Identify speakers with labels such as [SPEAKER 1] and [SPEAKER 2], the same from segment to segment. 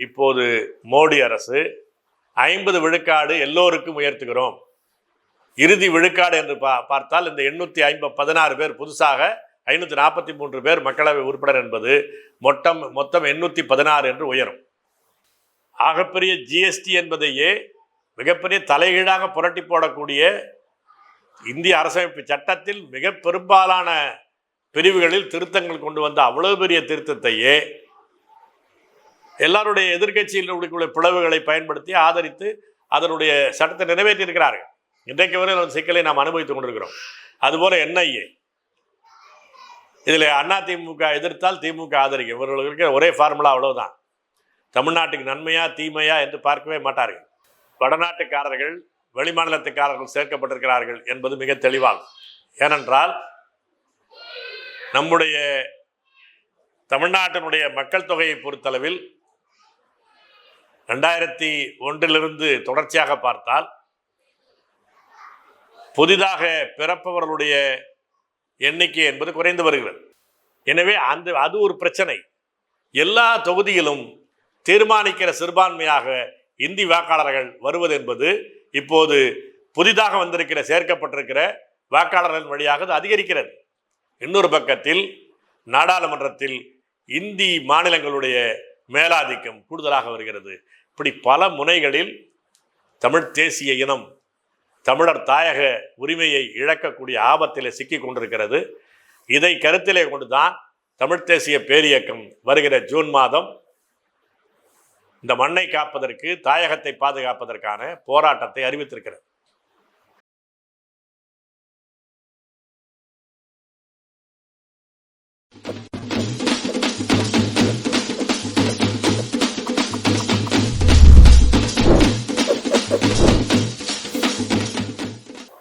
[SPEAKER 1] இப்போது மோடி அரசு 50 விழுக்காடு எல்லோருக்கும் உயர்த்துகிறோம். இறுதி விழுக்காடு என்று பார்த்தால் இந்த 816 பேர், புதுசாக 543 பேர் மக்களவை உறுப்பினர் என்பது மொத்தம் 816 என்று உயரும். ஆகப்பெரிய ஜிஎஸ்டி என்பதையே மிகப்பெரிய தலைகீழாக புரட்டி போடக்கூடிய இந்திய அரசமைப்பு சட்டத்தில் மிக பெரும்பாலான பிரிவுகளில் திருத்தங்கள் கொண்டு வந்த அவ்வளவு பெரிய திருத்தத்தையே எல்லாருடைய எதிர்கட்சியில் உள்ள பிளவுகளை பயன்படுத்தி ஆதரித்து அதனுடைய சட்டத்தை நிறைவேற்றி இருக்கிறார்கள். இன்றைக்கு வரை சிக்கலை நாம் அனுபவித்துக் கொண்டிருக்கிறோம். அதுபோல என்ஐஏ, இதில் அதிமுக எதிர்த்தால் திமுக ஆதரிக்கும். இவர்களுக்கு ஒரே ஃபார்முலா, அவ்வளவுதான். தமிழ்நாட்டுக்கு நன்மையா தீமையா என்று பார்க்கவே மாட்டார்கள். வடநாட்டுக்காரர்கள், வெளிமாநிலத்துக்காரர்கள் சேர்க்கப்பட்டிருக்கிறார்கள் என்பது மிக தெளிவாகும். ஏனென்றால் நம்முடைய தமிழ்நாட்டினுடைய மக்கள் தொகையை பொறுத்தளவில் 2001 தொடர்ச்சியாக பார்த்தால் புதிதாக பிறப்பவர்களுடைய எண்ணிக்கை என்பது குறைந்து வருகிறது. எனவே அது ஒரு பிரச்சனை. எல்லா தொகுதியிலும் தீர்மானிக்கிற சிறுபான்மையாக இந்தி வாக்காளர்கள் வருவது என்பது இப்போது புதிதாக வந்திருக்கிற சேர்க்கப்பட்டிருக்கிற வாக்காளர்கள் வழியாக அது அதிகரிக்கிறது. இன்னொரு பக்கத்தில் நாடாளுமன்றத்தில் இந்தி மாநிலங்களுடைய மேலாதிக்கம் கூடுதலாக வருகிறது. இப்படி பல முனைகளில் தமிழ் தேசிய இனம், தமிழர் தாயக உரிமையை இழக்கக்கூடிய ஆபத்தில் சிக்கி கொண்டிருக்கிறது. இதை கருத்திலே கொண்டுதான் தமிழ் தேசிய பேரியக்கம் வருகிற ஜூன் மாதம் இந்த மண்ணை காப்பதற்கு, தாயகத்தை பாதுகாப்பதற்கான போராட்டத்தை அறிவித்திருக்கிறது.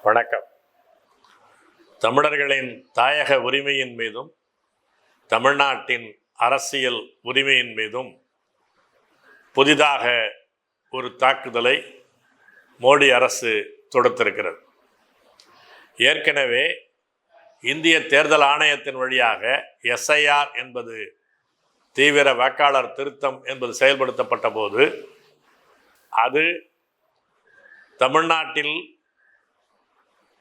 [SPEAKER 1] வணக்கம். தமிழர்களின் தாயக உரிமையின் மீதும் தமிழ்நாட்டின் அரசியல் உரிமையின் மீதும் புதிதாக ஒரு தாக்குதலை மோடி அரசு தொடுத்திருக்கிறது. ஏற்கனவே இந்திய தேர்தல் ஆணையத்தின் வழியாக எஸ்ஐஆர் என்பது தீவிர வாக்காளர் திருத்தம் என்பது செயல்படுத்தப்பட்ட போது அது தமிழ்நாட்டில்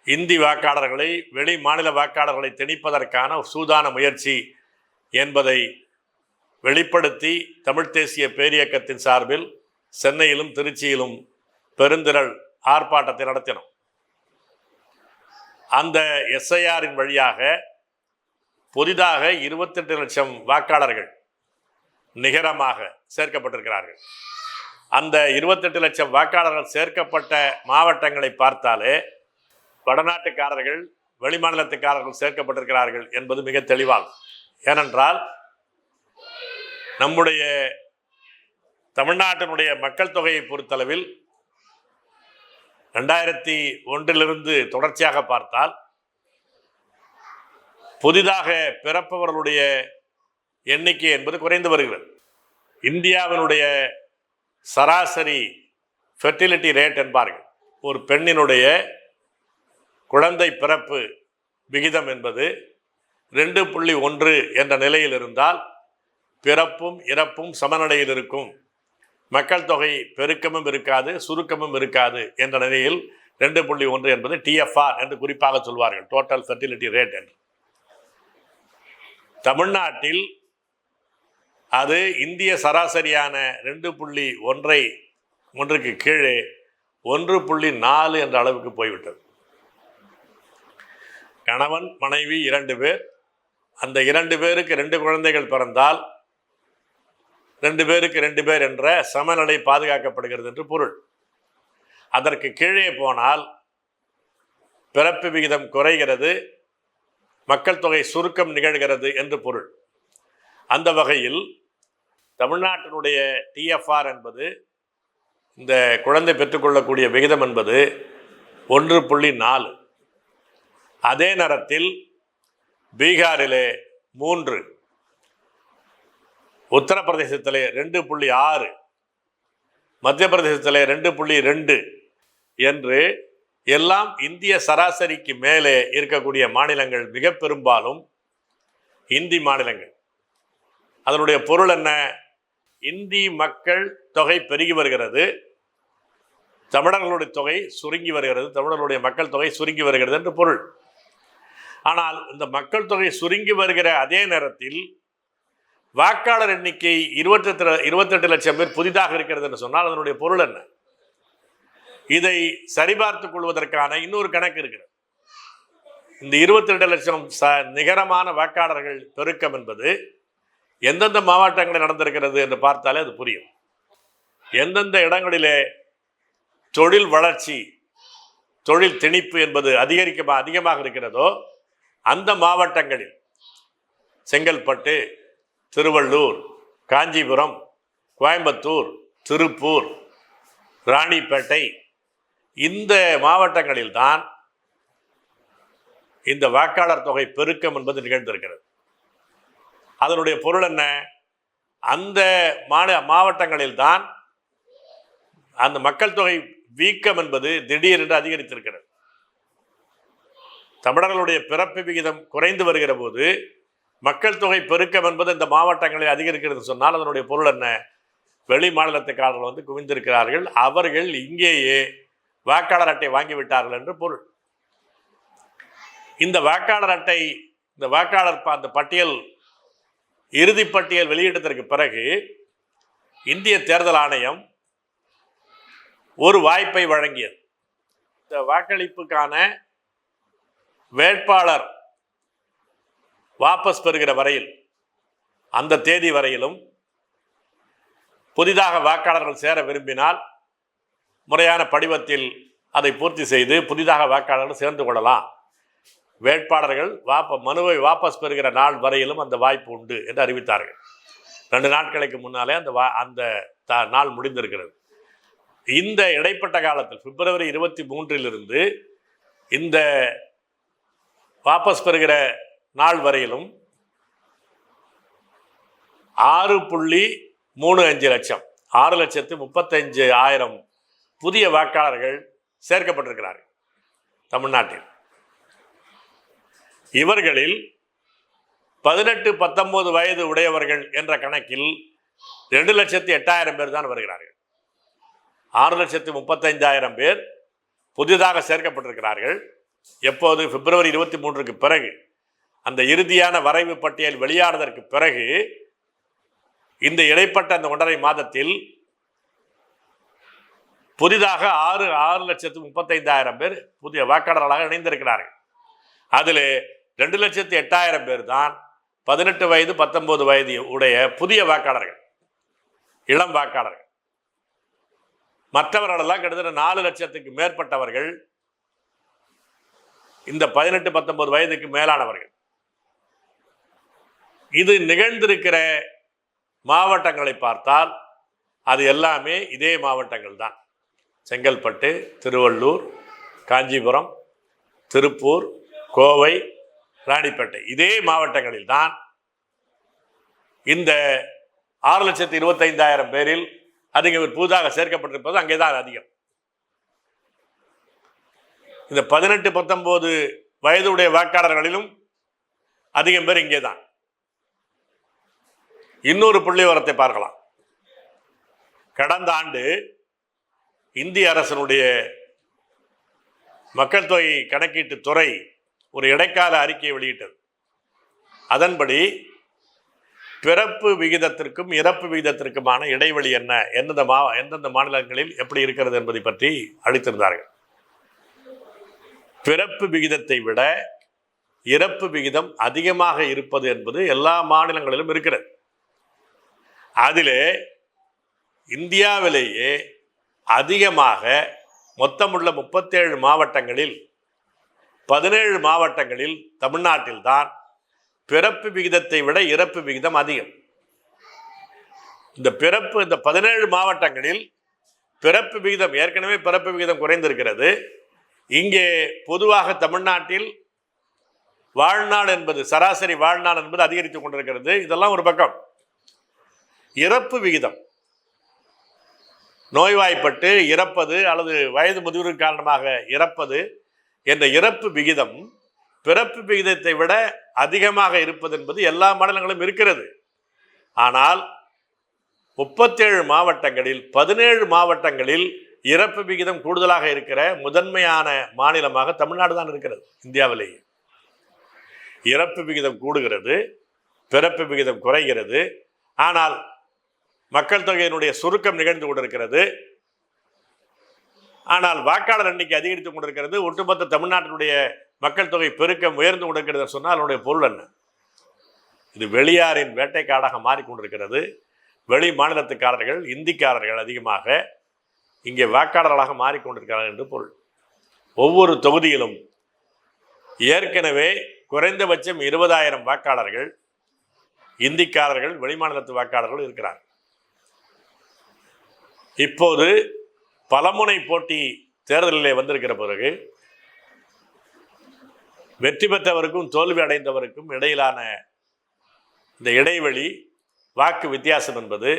[SPEAKER 1] இந்தி வாக்காளர்களை, வெளி மாநில வாக்காளர்களை திணிப்பதற்கான சூதான முயற்சி என்பதை வெளிப்படுத்தி தமிழ் தேசிய பேரியக்கத்தின் சார்பில் சென்னையிலும் திருச்சியிலும் பெருந்திரள் ஆர்ப்பாட்டத்தை நடத்தினோம். அந்த எஸ்ஐஆரின் வழியாக புதிதாக 28 லட்சம் வாக்காளர்கள் நிகரமாக சேர்க்கப்பட்டிருக்கிறார்கள். அந்த 28 லட்சம் வாக்காளர்கள் சேர்க்கப்பட்ட மாவட்டங்களை பார்த்தாலே வடநாட்டுக்காரர்கள், வெளிமாநிலத்துக்காரர்கள் சேர்க்கப்பட்டிருக்கிறார்கள் என்பது மிக தெளிவாகும். ஏனென்றால் நம்முடைய தமிழ்நாட்டினுடைய மக்கள் தொகையை பொறுத்தளவில் 2001 தொடர்ச்சியாக பார்த்தால் புதிதாக பிறப்பவர்களுடைய எண்ணிக்கை என்பது குறைந்து வருகிறது. இந்தியாவினுடைய சராசரி ஃபெர்டிலிட்டி ரேட் என்பார்கள், ஒரு பெண்ணினுடைய குழந்தை பிறப்பு விகிதம் என்பது 2.1 என்ற நிலையில் இருந்தால் பிறப்பும் இறப்பும் சமநிலையில் இருக்கும், மக்கள் தொகை பெருக்கமும் இருக்காது சுருக்கமும் இருக்காது என்ற நிலையில் 2.1 என்பது டிஎஃப்ஆர் என்று குறிப்பாக சொல்வார்கள், டோட்டல் ஃபெர்டிலிட்டி ரேட் என்று. தமிழ்நாட்டில் அது இந்திய சராசரியான 2.1க்கு கீழே 1.4 என்ற அளவுக்கு போய்விட்டது. கணவன் மனைவி 2 பேர், அந்த 2 பேருக்கு 2 குழந்தைகள் பிறந்தால் 2 பேருக்கு 2 பேர் என்ற சமநிலை பாதுகாக்கப்படுகிறது என்று பொருள். அதற்கு கீழே போனால் பிறப்பு விகிதம் குறைகிறது, மக்கள் தொகை சுருக்கம் நிகழ்கிறது என்று பொருள். அந்த வகையில் தமிழ்நாட்டினுடைய டிஎஃப்ஆர் என்பது, இந்த குழந்தை பெற்றுக்கொள்ளக்கூடிய விகிதம் என்பது 1.4. அதே நேரத்தில் பீகாரிலே 3, உத்தரப்பிரதேசத்திலே 2.6, மத்திய பிரதேசத்திலே 2.2 என்று எல்லாம் இந்திய சராசரிக்கு மேலே இருக்கக்கூடிய மாநிலங்கள் மிக பெரும்பாலும் இந்தி மாநிலங்கள். அதனுடைய பொருள் என்ன? இந்தி மக்கள் தொகை பெருகி வருகிறது, தமிழர்களுடைய தொகை சுருங்கி வருகிறது, தமிழர்களுடைய மக்கள் தொகை சுருங்கி வருகிறது என்று பொருள். ஆனால் இந்த மக்கள் தொகை சுருங்கி வருகிற அதே நேரத்தில் வாக்காளர் எண்ணிக்கை 28 லட்சம் பேர் புதிதாக இருக்கிறது என்று சொன்னால் அதனுடைய பொருள் என்ன? இதை சரிபார்த்துக் கொள்வதற்கான இன்னொரு கணக்கு இருக்கிறது. இந்த 22 லட்சம் நிகரமான வாக்காளர்கள் பெருக்கம் என்பது எந்தெந்த மாவட்டங்களில் நடந்திருக்கிறது என்று பார்த்தாலே அது புரியும். எந்தெந்த இடங்களிலே தொழில் வளர்ச்சி, தொழில் திணிப்பு என்பது அதிகமாக இருக்கிறதோ அந்த மாவட்டங்களில் செங்கல்பட்டு, திருவள்ளூர், காஞ்சிபுரம், கோயம்புத்தூர், திருப்பூர், ராணிப்பேட்டை, இந்த மாவட்டங்களில்தான் இந்த வாக்காளர் தொகை பெருக்கம் என்பது நிகழ்ந்திருக்கிறது. அதனுடைய பொருள் என்ன? அந்த மாவட்டங்களில்தான் அந்த மக்கள் தொகை வீக்கம் என்பது திடீரென்று அதிகரித்திருக்கிறது. தமிழர்களுடைய பிறப்பு விகிதம் குறைந்து வருகிற போது மக்கள் தொகை பெருக்கம் என்பது இந்த மாவட்டங்களில் அதிகரிக்கிறது சொன்னால் அதனுடைய பொருள் என்ன? வெளி மாநிலத்துக்காரர்கள் வந்து குவிந்திருக்கிறார்கள், அவர்கள் இங்கேயே வாக்காளர் அட்டை வாங்கிவிட்டார்கள் என்று பொருள். இந்த வாக்காளர் அட்டை, இந்த வாக்காளர் அந்த பட்டியல், இறுதி பட்டியல் வெளியிட்டதற்கு பிறகு இந்திய தேர்தல் ஆணையம் ஒரு வாய்ப்பை வழங்கியது. இந்த வாக்களிப்புக்கான வேட்பாளர் வாபஸ் பெறுகிற வரையில், அந்த தேதி வரையிலும் புதிதாக வாக்காளர்கள் சேர விரும்பினால் முறையான படிவத்தில் அதை பூர்த்தி செய்து புதிதாக வாக்காளர்கள் சேர்ந்து கொள்ளலாம். வேட்பாளர்கள் மனுவை வாபஸ் பெறுகிற நாள் வரையிலும் அந்த வாய்ப்பு உண்டு என்று அறிவித்தார்கள். 2 நாட்களுக்கு முன்னாலே அந்த நாள் முடிந்திருக்கிறது. இந்த இடைப்பட்ட காலத்தில் பிப்ரவரி 23 இந்த வாபஸ் பெறுகிற நாள் வரையிலும் 6.35 லட்சம், 6,35,000 புதிய வாக்காளர்கள் சேர்க்கப்பட்டிருக்கிறார்கள் தமிழ்நாட்டில். இவர்களில் 18-19 வயது உடையவர்கள் என்ற கணக்கில் 2,08,000 பேர் தான் வருகிறார்கள். 6,35,000 பேர் புதிதாக சேர்க்கப்பட்டிருக்கிறார்கள். எப்போது? பிப்ரவரி 23 பிறகு, அந்த இறுதியான வரைவு பட்டியல் வெளியானதற்கு பிறகு, இந்த இடைப்பட்ட அந்த 1.5 மாதத்தில் புதிதாக 6,35,000 பேர் புதிய வாக்காளர்களாக இணைந்திருக்கிறார்கள். அதில் 2,08,000 பேர் தான் 18 வயது 19 வயது உடைய புதிய வாக்காளர்கள், இளம் வாக்காளர்கள். மற்றவர்களெல்லாம் கிட்டத்தட்ட 4 லட்சத்துக்கு மேற்பட்டவர்கள் இந்த 18-19 வயதுக்கு மேலானவர்கள். இது நிகழ்ந்திருக்கிற மாவட்டங்களை பார்த்தால் அது எல்லாமே இதே மாவட்டங்கள் தான். செங்கல்பட்டு, திருவள்ளூர், காஞ்சிபுரம், திருப்பூர், கோவை, ராணிப்பேட்டை, இதே மாவட்டங்களில் தான் இந்த 6,25,000 பேரில் அதிகம் புதிதாக சேர்க்கப்பட்டிருப்பது அங்கேதான் அதிகம். இந்த 18-19 வயதுடைய வாக்காளர்களிலும் அதிகம் பேர் இங்கே தான். இன்னொரு புள்ளி விவரத்தை பார்க்கலாம். கடந்த ஆண்டு இந்திய அரசினுடைய மக்கள் தொகை கணக்கீட்டு துறை ஒரு இடைக்கால அறிக்கையை வெளியிட்டது. அதன்படி பிறப்பு விகிதத்திற்கும் இறப்பு விகிதத்திற்குமான இடைவெளி என்ன, எந்தெந்த மாநிலங்களில் எப்படி இருக்கிறது என்பதை பற்றி அளித்திருந்தார்கள். பிறப்பு விகிதத்தை விட இறப்பு விகிதம் அதிகமாக இருப்பது என்பது எல்லா மாநிலங்களிலும் இருக்கிறது. அதிலே இந்தியாவிலேயே அதிகமாக மொத்தமுள்ள 37 மாவட்டங்களில் 17 மாவட்டங்களில் தமிழ்நாட்டில்தான் பிறப்பு விகிதத்தை விட இறப்பு விகிதம் அதிகம். இந்த 17 மாவட்டங்களில் பிறப்பு விகிதம், ஏற்கனவே பிறப்பு விகிதம் குறைந்திருக்கிறது. இங்கே பொதுவாக தமிழ்நாட்டில் வாழ்நாள் என்பது, சராசரி வாழ்நாள் என்பது அதிகரித்துக் கொண்டிருக்கிறது. இதெல்லாம் ஒரு பக்கம். இறப்பு விகிதம், நோய்வாய்ப்பட்டு இறப்பது அல்லது வயது முதிர்வு காரணமாக இறப்பது என்ற இறப்பு விகிதம் பிறப்பு விகிதத்தை விட அதிகமாக இருப்பது என்பது எல்லா மாநிலங்களும் இருக்கிறது. ஆனால் 37 மாவட்டங்களில் 17 மாவட்டங்களில் இறப்பு விகிதம் கூடுதலாக இருக்கிற முதன்மையான மாநிலமாக தமிழ்நாடு தான் இருக்கிறது. இந்தியாவிலேயே இறப்பு விகிதம் கூடுகிறது, பிறப்பு விகிதம் குறைகிறது. ஆனால் மக்கள் தொகையினுடைய சுருக்கம் நிகழ்ந்து கொண்டிருக்கிறது. ஆனால் வாக்காளர் எண்ணிக்கை அதிகரித்துக் கொண்டிருக்கிறது. ஒட்டுமொத்த தமிழ்நாட்டினுடைய மக்கள் தொகை பெருக்கம் உயர்ந்து கொண்டிருக்கிறது சொன்னால் அதனுடைய பொருள் என்ன? இது வெளியாரின் வேட்டைக்காடாக மாறிக்கொண்டிருக்கிறது. வெளி மாநிலத்துக்காரர்கள், இந்திக்காரர்கள் அதிகமாக இங்கே வாக்காளர்களாக மாறிக்கொண்டிருக்கிறார்கள் என்று பொருள். ஒவ்வொரு தொகுதியிலும் ஏற்கனவே குறைந்தபட்சம் 20,000 வாக்காளர்கள், இந்திக்காரர்கள், வெளிமாநிலத்து வாக்காளர்கள் இருக்கிறார். இப்போது பலமுனை போட்டி தேர்தலிலே வந்திருக்கிற பிறகு வெற்றி பெற்றவருக்கும் தோல்வி அடைந்தவருக்கும் இடையிலான இந்த இடைவெளி, வாக்கு வித்தியாசம் என்பது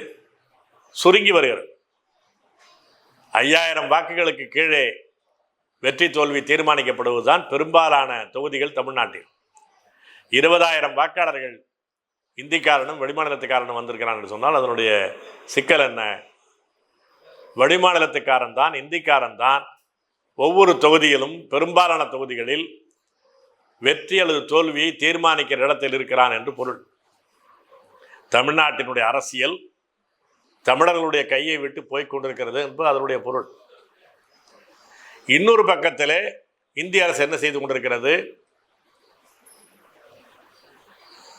[SPEAKER 1] சுருங்கி வருகிறது. 5,000 வாக்குகளுக்கு கீழே வெற்றி தோல்வி தீர்மானிக்கப்படுவதுதான் பெரும்பாலான தொகுதிகள் தமிழ்நாட்டில். 20,000 வாக்காளர்கள் இந்திக்காரனும் வெளிமாநிலத்துக்காரனும் வந்திருக்கிறான் என்று சொன்னால் அதனுடைய சிக்கல் என்ன? வெளிமாநிலத்துக்காரன் தான், இந்திக்காரன் தான் ஒவ்வொரு தொகுதியிலும் பெரும்பாலான தொகுதிகளில் வெற்றி அல்லது தோல்வியை தீர்மானிக்கிற இடத்தில் இருக்கிறான் என்று பொருள். தமிழ்நாட்டினுடைய அரசியல் தமிழர்களுடைய கையை விட்டு போய்கொண்டிருக்கிறது என்பது அதனுடைய பொருள். இன்னொரு பக்கத்திலே இந்திய அரசு என்ன செய்து கொண்டிருக்கிறது?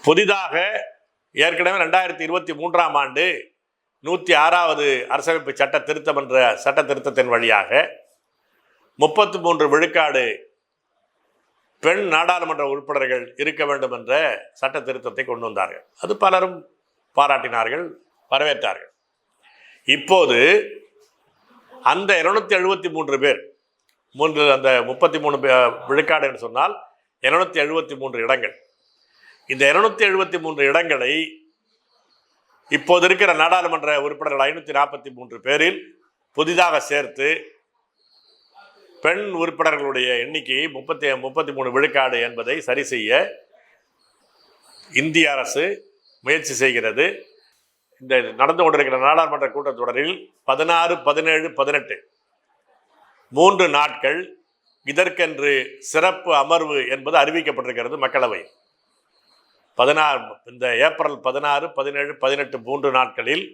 [SPEAKER 1] புதிதாக ஏற்கனவே 2023ஆம் ஆண்டு 106வது அரசமைப்பு சட்ட திருத்தம் என்ற சட்ட திருத்தத்தின் வழியாக 33 விழுக்காடு பெண் நாடாளுமன்ற உறுப்பினர்கள் இருக்க வேண்டும் என்ற சட்ட திருத்தத்தை கொண்டு வந்தார்கள். அது பலரும் பாராட்டினார்கள், வரவேற்றார்கள். இப்போது அந்த 273 பேர், அந்த 33 விழுக்காடு என்று சொன்னால் 273 இடங்கள். இந்த 273 இடங்களை இப்போது இருக்கிற நாடாளுமன்ற உறுப்பினர்கள் 543 பேரில் புதிதாக சேர்த்து பெண் உறுப்பினர்களுடைய எண்ணிக்கையை 33 விழுக்காடு என்பதை சரி செய்ய இந்திய அரசு முயற்சி செய்கிறது. இந்த நடந்து கொண்டிருக்கிற நாடாளுமன்ற கூட்டத்தொடரில் 16, 17, 18 3 நாட்கள் இதற்கென்று சிறப்பு அமர்வு என்பது அறிவிக்கப்பட்டிருக்கிறது. மக்களவை 16 இந்த ஏப்ரல் 16, 17, 18 3 நாட்களில்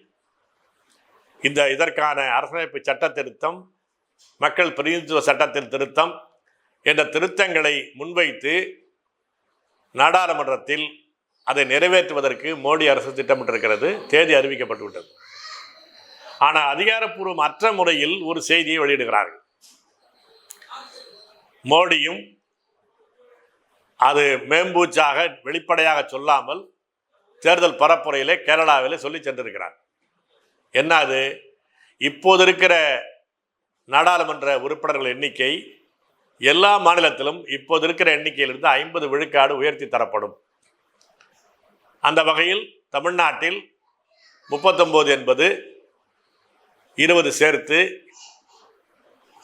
[SPEAKER 1] இதற்கான அரசமைப்பு சட்ட திருத்தம், மக்கள் பிரதிநிதித்துவ சட்டத்தின் திருத்தம் என்ற திருத்தங்களை முன்வைத்து நாடாளுமன்றத்தில் அதை நிறைவேற்றுவதற்கு மோடி அரசு திட்டமிட்டிருக்கிறது. தேதி அறிவிக்கப்பட்டுவிட்டது. ஆனால் அதிகாரப்பூர்வமற்ற முறையில் ஒரு செய்தியை வெளியிடுகிறார்கள். மோடியும் அது மேம்பூச்சாக வெளிப்படையாக சொல்லாமல் தேர்தல் பரப்புரையிலே கேரளாவிலே சொல்லி சென்றிருக்கிறார். என்ன அது? இப்போது இருக்கிற நாடாளுமன்ற உறுப்பினர்கள் எண்ணிக்கை எல்லா மாநிலத்திலும் இப்போது இருக்கிற எண்ணிக்கையிலிருந்து 50 விழுக்காடு உயர்த்தி தரப்படும். அந்த வகையில் தமிழ்நாட்டில் 39 என்பது 20 சேர்த்து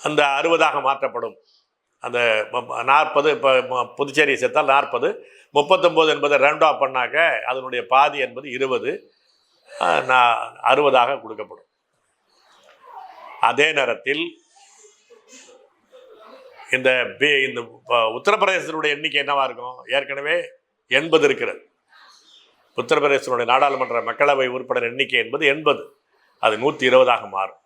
[SPEAKER 1] அந்த 60ஆக மாற்றப்படும். அந்த 40 இப்போ புதுச்சேரியை சேர்த்தால் 40, 39 என்பதை ரவுண்ட் ஆஃப் பண்ணாக்க அதனுடைய பாதி என்பது 20, 60ஆக கொடுக்கப்படும். அதே நேரத்தில் இந்த உத்தரப்பிரதேசத்தினுடைய எண்ணிக்கை என்னவா இருக்கும்? ஏற்கனவே 80 இருக்கிறது. உத்தரப்பிரதேசனுடைய நாடாளுமன்ற மக்களவை உறுப்பினர் எண்ணிக்கை என்பது 80, அது 120ஆக மாறும்.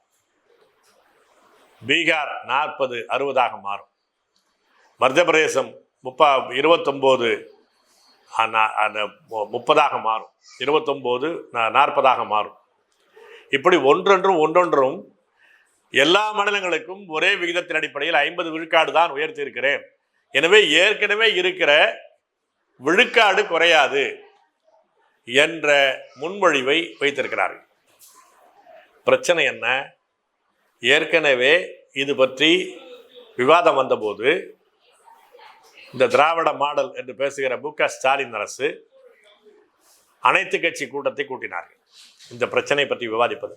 [SPEAKER 1] பீகார் 40, 60ஆக மாறும். மத்திய பிரதேசம் 29, 30ஆக மாறும். 29, 40ஆக மாறும். இப்படி ஒன்றொன்றும் எல்லா மாநிலங்களுக்கும் ஒரே விகிதத்தின் அடிப்படையில் 50 விழுக்காடு தான் உயர்த்தி இருக்கிறேன். எனவே ஏற்கனவே இருக்கிற விழுக்காடு குறையாது என்ற முன்மொழிவை வைத்திருக்கிறார்கள். பிரச்சனை என்ன? ஏற்கனவே இது பற்றி விவாதம் வந்தபோது இந்த திராவிட மாடல் என்று பேசுகிற மு.க. ஸ்டாலின் அரசு அனைத்து கட்சி கூட்டத்தை கூட்டினார்கள் இந்த பிரச்சனை பற்றி விவாதிப்பது.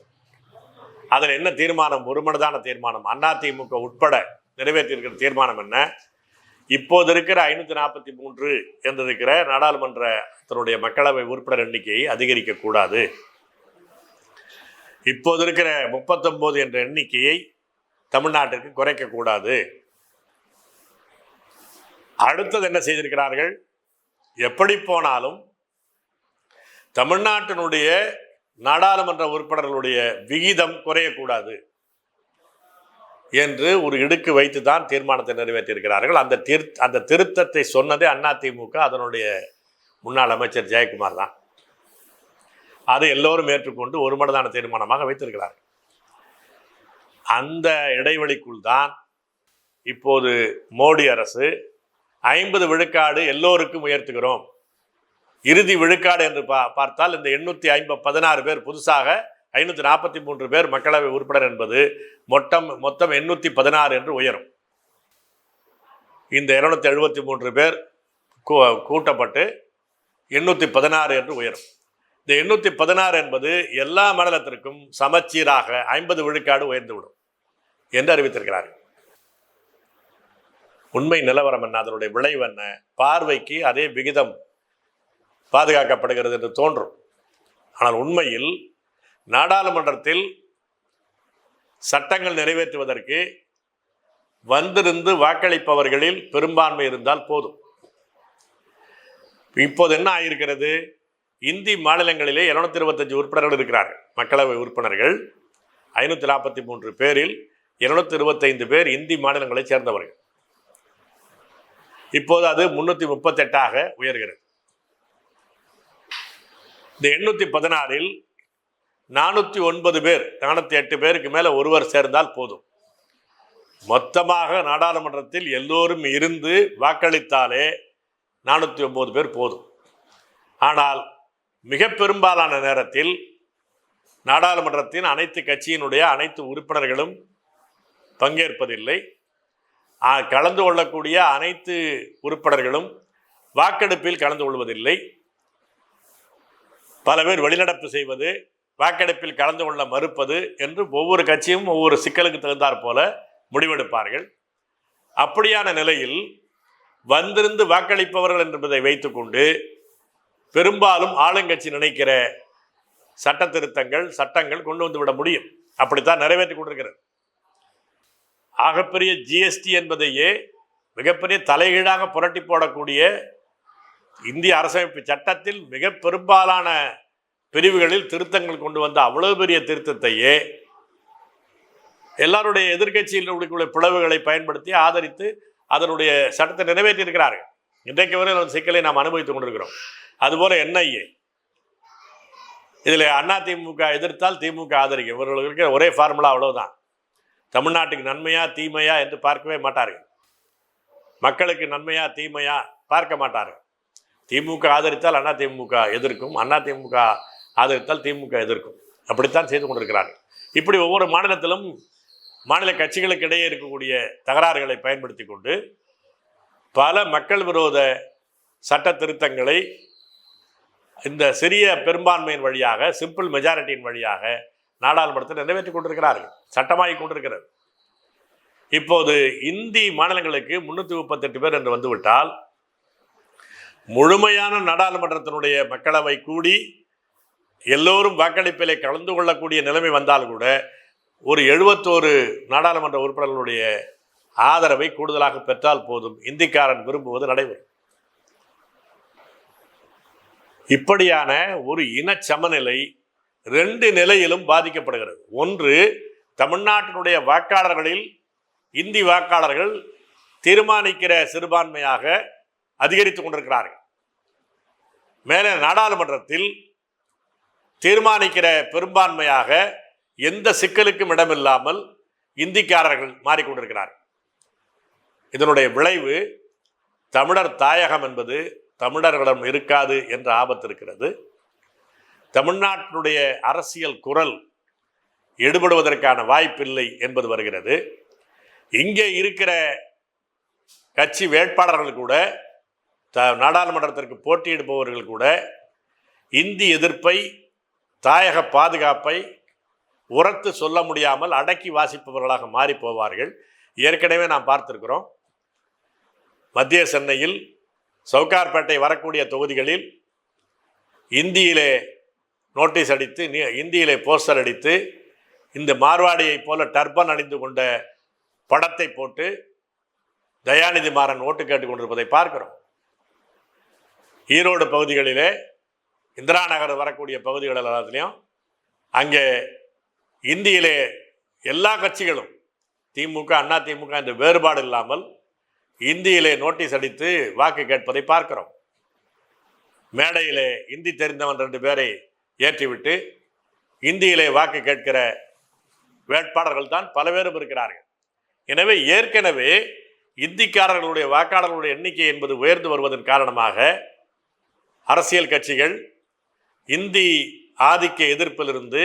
[SPEAKER 1] அதில் என்ன தீர்மானம்? ஒருமனதான தீர்மானம். அதிமுக உட்பட நிறைவேற்றியிருக்கிற தீர்மானம் என்ன? இப்போது இருக்கிற 543 என்று இருக்கிற நாடாளுமன்றத்தினுடைய மக்களவை உறுப்பினர் எண்ணிக்கையை அதிகரிக்கக்கூடாது. இப்போது இருக்கிற 39 என்ற எண்ணிக்கையை தமிழ்நாட்டிற்கு குறைக்கக்கூடாது. அடுத்தது என்ன செய்திருக்கிறார்கள்? எப்படி போனாலும் தமிழ்நாட்டினுடைய நாடாளுமன்ற உறுப்பினர்களுடைய விகிதம் குறையக்கூடாது என்று ஒரு இடுக்கு வைத்து தான் தீர்மானத்தை நிறைவேற்றியிருக்கிறார்கள். அந்த திருத்தத்தை சொன்னதே அதிமுக, அதனுடைய முன்னாள் அமைச்சர் ஜெயக்குமார் தான். அதை எல்லோரும் ஏற்றுக்கொண்டு ஒரு மனதான தீர்மானமாக வைத்திருக்கிறார்கள். அந்த இடைவெளிக்குள் தான் இப்போது மோடி அரசு 50 விழுக்காடு எல்லோருக்கும் உயர்த்துகிறோம். இறுதி விழுக்காடு என்று பார்த்தால் இந்த 816 பேர் புதுசாக 543 பேர் மக்களவை உறுப்பினர் என்பது மொத்தம் 816 என்று உயரும். இந்த 273 பேர் கூட்டப்பட்டு 816 என்று உயரும். இந்த 816 என்பது எல்லா மாநிலத்திற்கும் சமச்சீராக 50 விழுக்காடு உயர்ந்துவிடும் என்று அறிவித்திருக்கிறார்கள். உண்மை நிலவரம் என்ன, அதனுடைய விளைவு என்ன? பார்வைக்கு அதே விகிதம் பாதுகாக்கப்படுகிறது என்று தோன்றும். ஆனால் உண்மையில் நாடாளுமன்றத்தில் சட்டங்கள் நிறைவேற்றுவதற்கு வந்திருந்து வாக்களிப்பவர்களில் பெரும்பான்மை இருந்தால் போதும். இப்போது என்ன ஆகியிருக்கிறது? இந்தி மாநிலங்களிலே 225 உறுப்பினர்கள் இருக்கிறார்கள். மக்களவை உறுப்பினர்கள் 543 பேரில் 225 பேர் இந்தி மாநிலங்களைச் சேர்ந்தவர்கள். இப்போது அது 338ஆக உயர்கிறது. இந்த 816இல் 409 பேர், 408 பேருக்கு மேல ஒருவர் சேர்ந்தால் போதும். மொத்தமாக நாடாளுமன்றத்தில் எல்லோரும் இருந்து வாக்களித்தாலே 409 பேர் போதும். ஆனால் மிக பெரும்பாலான நேரத்தில் நாடாளுமன்றத்தின் அனைத்து கட்சியினுடைய அனைத்து உறுப்பினர்களும் பங்கேற்பதில்லை. கலந்து கொள்ளக்கூடிய அனைத்து உறுப்பினர்களும் வாக்கெடுப்பில் கலந்து கொள்வதில்லை. பல பேர் வெளிநடப்பு செய்வது, வாக்கெடுப்பில் கலந்து கொள்ள மறுப்பது என்று ஒவ்வொரு கட்சியும் ஒவ்வொரு சிக்கலுக்கு தகுந்தாற் போல முடிவெடுப்பார்கள். அப்படியான நிலையில் வந்திருந்து வாக்களிப்பவர்கள் என்பதை வைத்துக்கொண்டு பெரும்பாலும் ஆளுங்கட்சி நினைக்கிற சட்ட திருத்தங்கள், சட்டங்கள் கொண்டு வந்து விட முடியும். அப்படித்தான் நிறைவேற்றி கொண்டிருக்கிறது. ஆகப்பெரிய ஜிஎஸ்டி என்பதையே மிகப்பெரிய தலைகீழாக புரட்டி போடக்கூடிய இந்திய அரசமைப்பு சட்டத்தில் மிக பெரும்பாலான பிரிவுகளில் திருத்தங்கள் கொண்டு வந்த அவ்வளவு பெரிய திருத்தத்தையே எல்லாருடைய எதிர்கட்சியில் உள்ள பிளவுகளை பயன்படுத்தி ஆதரித்து அதனுடைய சட்டத்தை நிறைவேற்றி இருக்கிறார்கள். இன்றைக்கு வரை சிக்கலை நாம் அனுபவித்துக் கொண்டிருக்கிறோம். அதுபோல என்ஐஏ, இதில் அதிமுக எதிர்த்தால் திமுக ஆதரிக்கும். இவர்களுக்கு ஒரே ஃபார்முலா, அவ்வளவுதான். தமிழ்நாட்டுக்கு நன்மையா தீமையா என்று பார்க்கவே மாட்டார்கள். மக்களுக்கு நன்மையா தீமையா பார்க்க மாட்டார்கள். திமுக ஆதரித்தால் அதிமுக எதிர்க்கும், அதிமுக ஆதரித்தால் திமுக எதிர்க்கும். அப்படித்தான் செய்து கொண்டிருக்கிறார்கள். இப்படி ஒவ்வொரு மாநிலத்திலும் மாநில கட்சிகளுக்கு இடையே இருக்கக்கூடிய தகராறுகளை பயன்படுத்தி கொண்டு பல மக்கள் விரோத சட்ட திருத்தங்களை இந்த சிறிய பெரும்பான்மையின் வழியாக, சிம்பிள் மெஜாரிட்டியின் வழியாக நாடாளுமன்றத்தில் நிறைவேற்றி கொண்டிருக்கிறார்கள். சட்டமாகி கொண்டிருக்கிறது. இப்போது இந்தி மாநிலங்களுக்கு 338 பேர் என்று வந்துவிட்டால் முழுமையான நாடாளுமன்றத்தினுடைய மக்களவை கூடி எல்லோரும் வாக்களிப்பிலே கலந்து கொள்ளக்கூடிய நிலைமை வந்தால் கூட ஒரு 71 நாடாளுமன்ற உறுப்பினர்களுடைய ஆதரவை கூடுதலாக பெற்றால் போதும். இந்திக்காரன் விரும்புவது நடைபெறும். இப்படியான ஒரு இன சமநிலை 2 நிலையிலும் பாதிக்கப்படுகிறது. ஒன்று, தமிழ்நாட்டினுடைய வாக்காளர்களில் இந்தி வாக்காளர்கள் தீர்மானிக்கிற சிறுபான்மையாக அதிகரித்துக் கொண்டிருக்கிறார்கள். மேலே நாடாளுமன்றத்தில் தீர்மானிக்கிற பெரும்பான்மையாக எந்த சிக்கலுக்கும் இடமில்லாமல் இந்திக்காரர்கள் மாறிக்கொண்டிருக்கிறார்கள். இதனுடைய விளைவு தமிழர் தாயகம் என்பது தமிழர்களிடம் இருக்காது என்ற ஆபத்து இருக்கிறது. தமிழ்நாட்டினுடைய அரசியல் குரல் எடுபடுவதற்கான வாய்ப்பில்லை என்பது வருகிறது. இங்கே இருக்கிற கட்சி வேட்பாளர்கள் கூட, நாடாளுமன்றத்திற்கு போட்டியிடுபவர்கள் கூட இந்தி எதிர்ப்பை, தாயக பாதுகாப்பை உரத்து சொல்ல முடியாமல் அடக்கி வாசிப்பவர்களாக மாறி போவார்கள். ஏற்கனவே நாம் பார்த்திருக்கிறோம். மத்திய சென்னையில் சவுகார்பேட்டை வரக்கூடிய தொகுதிகளில் இந்தியிலே நோட்டீஸ் அடித்து இந்தியிலே போஸ்டர் அடித்து இந்த மார்வாடியை போல டர்பன் அணிந்து கொண்ட படத்தை போட்டு தயாநிதி மாறன் ஓட்டு கேட்டுக் கொண்டிருப்பதை பார்க்கிறோம். ஈரோடு பகுதிகளிலே இந்திரா நகர் வரக்கூடிய பகுதிகள் எல்லாத்துலேயும் அங்கே இந்தியிலே எல்லா கட்சிகளும் திமுக அண்ணா திமுக என்ற வேறுபாடு இல்லாமல் இந்தியிலே நோட்டீஸ் அடித்து வாக்கு கேட்பதை பார்க்கிறோம். மேடையிலே இந்தி தெரிந்தவன் 2 பேரை ஏற்றிவிட்டு இந்தியிலே வாக்கு கேட்கிற வேட்பாளர்கள் தான் பல பேரும் இருக்கிறார்கள். எனவே ஏற்கனவே இந்திக்காரர்களுடைய வாக்காளர்களுடைய எண்ணிக்கை என்பது உயர்ந்து வருவதன் காரணமாக அரசியல் கட்சிகள் இந்தி ஆதிக்க எதிர்ப்பிலிருந்து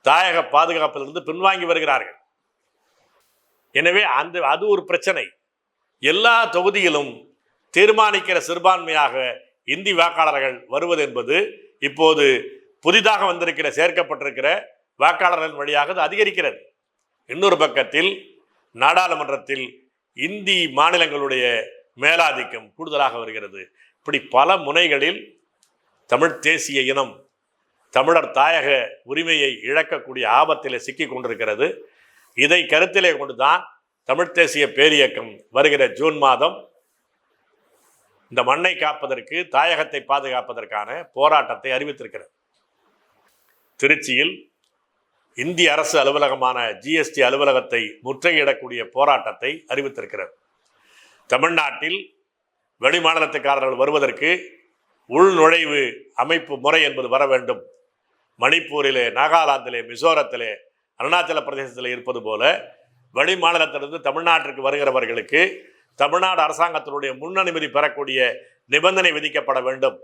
[SPEAKER 1] தாயக பாதுகாப்பிலிருந்து பின்வாங்கி வருகிறார்கள். எனவே அது ஒரு பிரச்சனை. எல்லா தொகுதியிலும் தீர்மானிக்கிற சிறுபான்மையாக இந்தி வாக்காளர்கள் வருவது என்பது இப்போது புதிதாக வந்திருக்கிற சேர்க்கப்பட்டிருக்கிற வாக்காளர்கள் வழியாக அது அதிகரிக்கிறது. இன்னொரு பக்கத்தில் நாடாளுமன்றத்தில் இந்தி மாநிலங்களுடைய மேலாதிக்கம் கூடுதலாக வருகிறது. இப்படி பல முனைகளில் தமிழ் தேசிய இனம் தமிழர் தாயக உரிமையை இழக்கக்கூடிய ஆபத்தில் சிக்கி கொண்டிருக்கிறது. இதை கருத்திலே கொண்டுதான் தமிழ் தேசிய பேரியக்கம் வருகிற ஜூன் மாதம் இந்த மண்ணை காப்பதற்கு தாயகத்தை பாதுகாப்பதற்கான போராட்டத்தை அறிவித்திருக்கிறது. திருச்சியில் இந்திய அரசு அலுவலகமான GST அலுவலகத்தை முற்றுகையிடக்கூடிய போராட்டத்தை அறிவித்திருக்கிறது. தமிழ்நாட்டில் வெளிமாநிலத்துக்காரர்கள் வருவதற்கு உள்நுழைவு அமைப்பு முறை என்பது வர வேண்டும். மணிப்பூரிலே, நாகாலாந்திலே, மிசோரத்திலே, அருணாச்சல பிரதேசத்தில் இருப்பது போல வெளி மாநிலத்திலிருந்து தமிழ்நாட்டிற்கு வருகிறவர்களுக்கு தமிழ்நாடு அரசாங்கத்தினுடைய முன்னனுமதி பெறக்கூடிய நிபந்தனை விதிக்கப்பட வேண்டும்.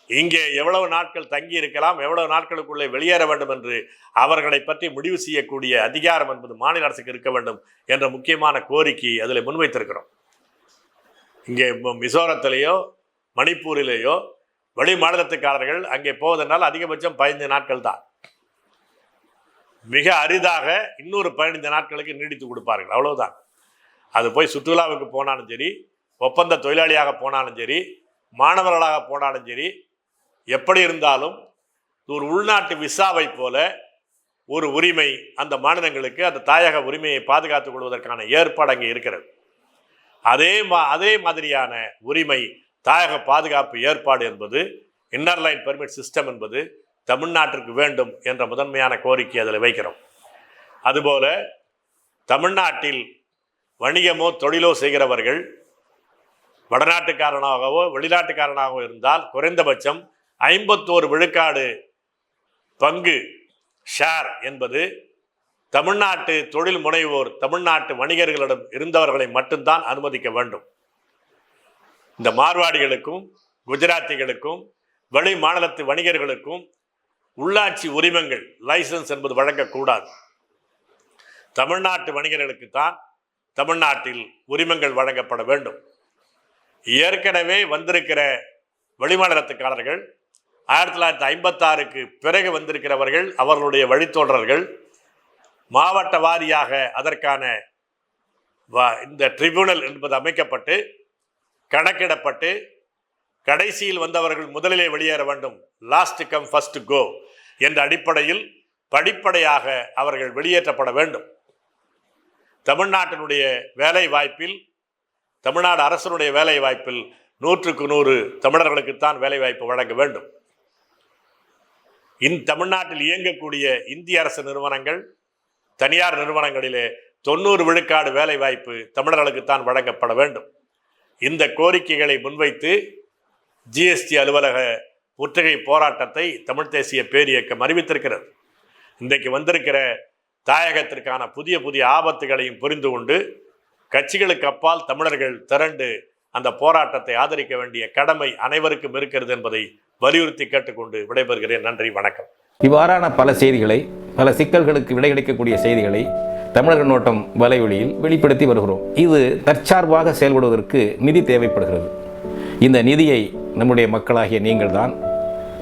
[SPEAKER 1] இங்கே எவ்வளவு நாட்கள் தங்கி இருக்கலாம், எவ்வளவு நாட்களுக்குள்ளே வெளியேற வேண்டும் என்று அவர்களை பற்றி முடிவு செய்யக்கூடிய அதிகாரம் என்பது மாநில அரசுக்கு இருக்க வேண்டும் என்ற முக்கியமான கோரிக்கை அதில் முன்வைத்திருக்கிறோம். இங்கே மிசோரத்திலேயோ மணிப்பூரிலேயோ வெளி மாநிலத்துக்காரர்கள் அங்கே போவதனால் அதிகபட்சம் 15 நாட்கள் தான். மிக அரிதாக இன்னொரு 15 நாட்களுக்கு நீடித்து கொடுப்பார்கள், அவ்வளவுதான். அது போய் சுற்றுலாவுக்கு போனாலும் சரி, ஒப்பந்த தொழிலாளியாக போனாலும் சரி, மாணவர்களாக போனாலும் சரி, எப்படி இருந்தாலும் ஒரு உள்நாட்டு விசாவை போல ஒரு உரிமை அந்த மாநிலங்களுக்கு அந்த தாயக உரிமையை பாதுகாத்துக் கொள்வதற்கான ஏற்பாடு அங்கே இருக்கிறது. அதே மாதிரியான உரிமை தாயக பாதுகாப்பு ஏற்பாடு என்பது இன்னர் லைன் பெர்மிட் சிஸ்டம் என்பது தமிழ்நாட்டிற்கு வேண்டும் என்ற முதன்மையான கோரிக்கை அதில் வைக்கிறோம். அதுபோல தமிழ்நாட்டில் வணிகமோ தொழிலோ செய்கிறவர்கள் வடநாட்டுக்காரனாகவோ வெளிநாட்டுக்காரனாகவோ இருந்தால் குறைந்தபட்சம் 51 விழுக்காடு பங்கு ஷேர் என்பது தமிழ்நாட்டு தொழில் முனைவோர் தமிழ்நாட்டு வணிகர்களிடம் இருந்தவர்களை மட்டும்தான் அனுமதிக்க வேண்டும். இந்த மார்வாடிகளுக்கும் குஜராத்திகளுக்கும் வெளி மாநிலத்து வணிகர்களுக்கும் உள்ளாட்சி உரிமங்கள் லைசன்ஸ் என்பது வழங்கக்கூடாது. தமிழ்நாட்டு வணிகர்களுக்கு தான் தமிழ்நாட்டில் உரிமங்கள் வழங்கப்பட வேண்டும். ஏற்கனவே வந்திருக்கிற வெளிமாநிலத்துக்காரர்கள் 1956க்கு பிறகு வந்திருக்கிறவர்கள், அவர்களுடைய வழித்தோன்றர்கள் மாவட்ட வாரியாக அதற்கான இந்த ட்ரிபியூனல் என்பது அமைக்கப்பட்டு கணக்கிடப்பட்டு கடைசியில் வந்தவர்கள் முதலிலே வெளியேற வேண்டும், லாஸ்ட் கம் ஃபர்ஸ்ட் கோ என்ற அடிப்படையில் படிப்படியாக அவர்கள் வெளியேற்றப்பட வேண்டும். தமிழ்நாட்டினுடைய வேலை வாய்ப்பில், தமிழ்நாடு அரசனுடைய வேலை வாய்ப்பில் 100க்கு 100 தமிழர்களுக்குத்தான் வேலை வாய்ப்பு வழங்க வேண்டும். தமிழ்நாட்டில் இயங்கக்கூடிய இந்திய அரசு நிறுவனங்கள், தனியார் நிறுவனங்களிலே 90 விழுக்காடு வேலை வாய்ப்பு தமிழர்களுக்குத்தான் வழங்கப்பட வேண்டும். இந்த கோரிக்கைகளை முன்வைத்து GST அலுவலக முற்றுகை போராட்டத்தை தமிழ் தேசிய பேரியக்கம் அறிவித்திருக்கிறது. இன்றைக்கு வந்திருக்கிற தாயகத்திற்கான புதிய புதிய ஆபத்துகளையும் புரிந்து கொண்டு கட்சிகளுக்கு அப்பால் தமிழர்கள் திரண்டு அந்த போராட்டத்தை ஆதரிக்க வேண்டிய கடமை அனைவருக்கும் இருக்கிறது என்பதை வலியுறுத்தி கேட்டுக்கொண்டு விடைபெறுகிறேன். நன்றி, வணக்கம்.
[SPEAKER 2] இவ்வாறான பல செய்திகளை, பல சிக்கல்களுக்கு விடை கிடைக்கக்கூடிய செய்திகளை தமிழர் நோட்டம் வலைவழியில் வெளிப்படுத்தி வருகிறோம். இது தற்சார்பாக செயல்படுவதற்கு நிதி தேவைப்படுகிறது. இந்த நிதியை நம்முடைய மக்களாகிய நீங்கள் தான்,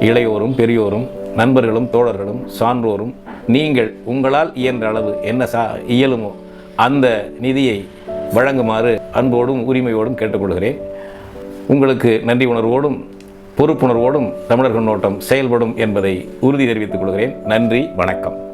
[SPEAKER 2] இளையோரும் பெரியோரும் நண்பர்களும் தோழர்களும் சான்றோரும், நீங்கள் உங்களால் இயன்ற அளவு என்ன இயலுமோ அந்த நிதியை வழங்குமாறு அன்போடும் உரிமையோடும் கேட்டுக்கொள்கிறேன். உங்களுக்கு நன்றி உணர்வோடும் பொறுப்புணர்வோடும் தமிழர் கண்ணோட்டம் செயல்படும் என்பதை உறுதி தெரிவித்துக் கொள்கிறேன். நன்றி, வணக்கம்.